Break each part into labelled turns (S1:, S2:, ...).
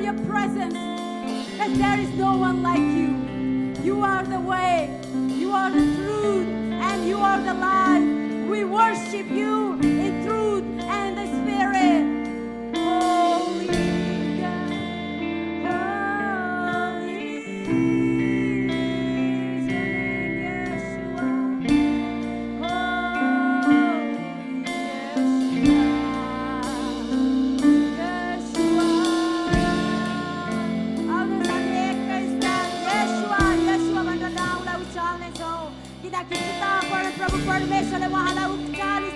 S1: your presence, that there is no one like you. You are the way, you are the truth, and you are the life. We worship you in truth and the Spirit. Holy God, holy is your name, Yeshua. Holy Yeshua, Yeshua. Yeshua mendenaulah ucapan Engkau. Kita perlu permainan yang mahala ukari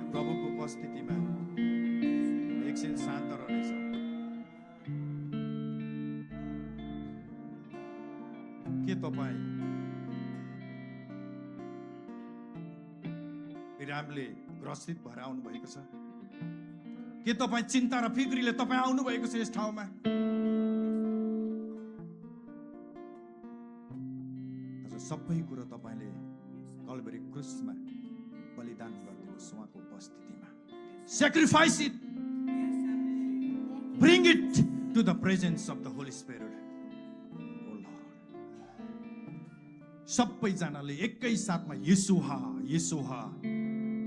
S2: प्रभुको उपस्थितिमा एकछिन शान्त रहनेछौँ। के तपाईँ विरामले ग्रसित भएर आउनु भएको छ? के तपाईँ चिन्ता र फिक्रीले तपाईँ आउनु भएको छ यस ठाउँमा? आज सबै कुरो तपाईँले कल्भरी क्रुसमा बलिदान गरिदिनुहोस् उहाँको उपस्थितिमा। Sacrifice it. Bring it to the presence of the Holy Spirit. Oh Lord. सबैजनाले एकै साथमा येशूहा येशूहा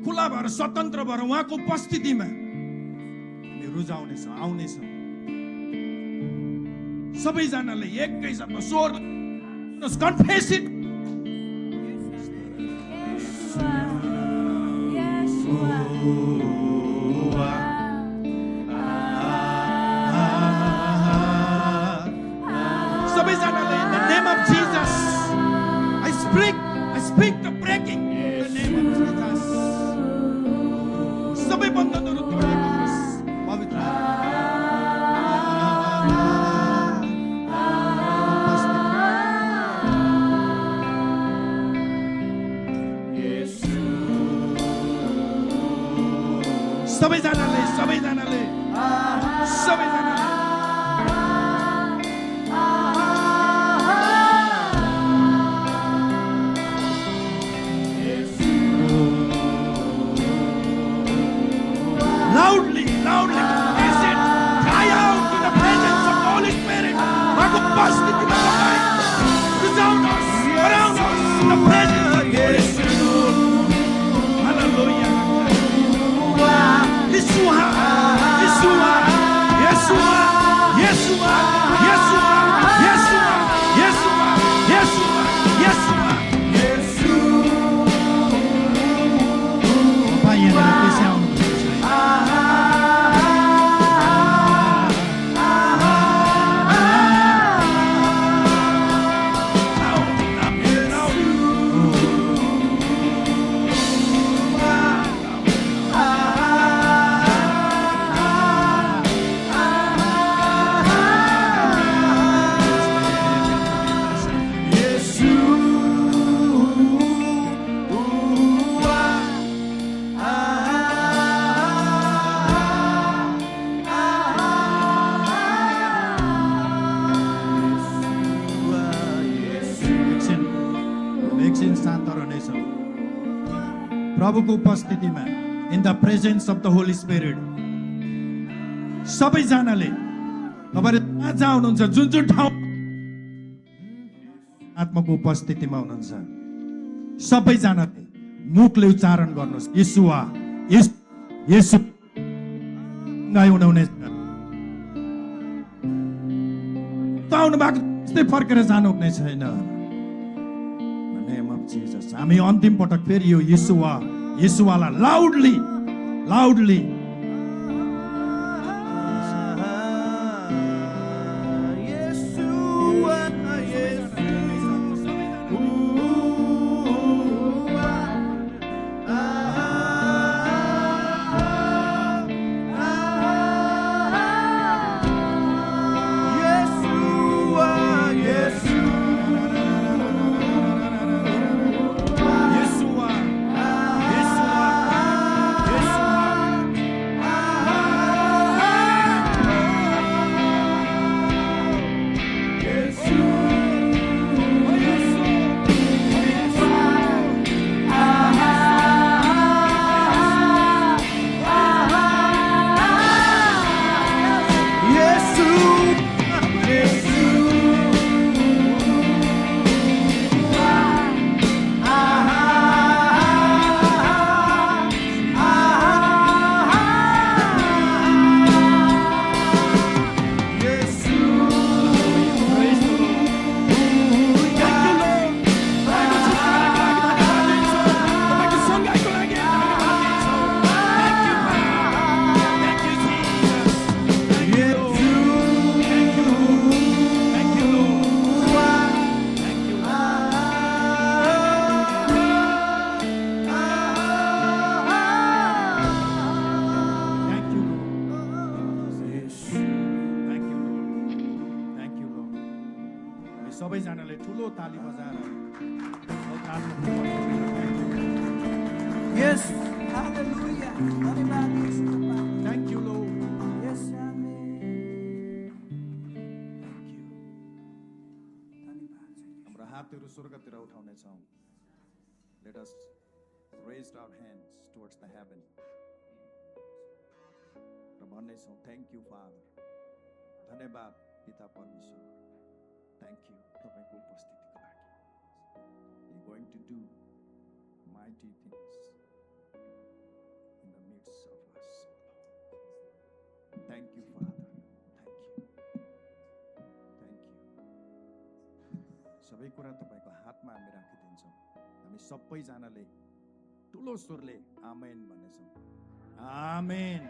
S2: खुला भएर स्वतन्त्र भएर उहाँको उपस्थितिमा हामी रुजाउनेछौँ, आउनेछौँ। सबैजनाले एकै साथमा स्वर confess it. सबैजनाले in the name of Jesus I speak the breaking in the name of Jesus. सबै बन्धनहरू तोडेको होस् पवित्र सबैजनाले सबैजनाले सबैजनाले loudly confess it. Cry out to the presence of the Holy Spirit. Uहाँको उपस्थितिमा तपाईँ रुजाउनुहोस्, बढाउनुहोस् in the presence of the Holy Spirit. Hallelujah. Yeshua, Yeshua, Yeshua, Yeshua, Yeshua, Yeshua, Yeshua, Yeshua, Yeshua, Yeshua. तपाईँ यहाँनिर कसै आउनुहुन्छ? प्रभुको उपस्थितिमा in the presence of the Holi spirit सबैजनाले तपाईहरु जहाँ हुनुहुन्छ जुन जुन ठाउँ आत्माको उपस्थितिमा हुनुहुन्छ सबैजनाले मुखले उच्चारण गर्नुहोस् येशूवा येशू गाई हुनुहुनेछ ताउनु भएको त्यस्तै फर्केर जानु हुने छैन Jesus. हामी अन्तिम पटक फेरि यो येशूवालाई लाउडली सबैजनाले ठुलो ताली बजाएर
S3: Yes, hallelujah. धन्यवाद यीशु बाबा.
S2: Thank you Lord
S3: Yes, amen. Thank you. धन्यवाद छ.
S2: हाम्रो हातहरू स्वर्गतिर उठाउनेछौँ. Let us raise our hands towards the heaven. र भन्नेछौँ थ्याङ्क यू फादर. धन्यवाद पिता परमेश्वर. थ्याङ्क यू तपाईँको उपस्थितिको लागि. You are going to do mighty things in the midst of us. Thank you, Father. Thank you. Thank you. सबै कुरा तपाईँको हातमा हामी राखिदिन्छौँ. हामी सबैजनाले ठुलो स्वरले आमेन भन्नेछौँ. आमेन.